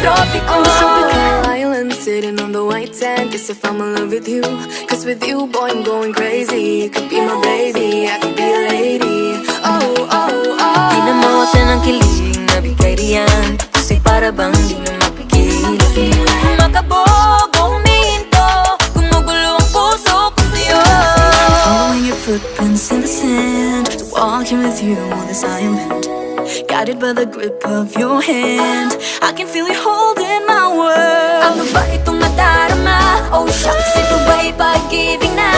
tropiko. On a tropical island, sitting on the white sand. Guess if I'm in love with you, cause with you, boy, I'm going crazy. You could be my baby, I could be a lady. Oh, oh, oh. Di na mawatan ang kilig na bigay riyan, kasi para bang di na mapigil. Makabog o huminto, gumugulo ang puso ko sa'yo. Following your footprints in the sand, walking with you on this island, guided by the grip of your hand. I can feel you holding my world. Ano ba itong nadarama? Oh shucks, ito ba'y pag-ibig na?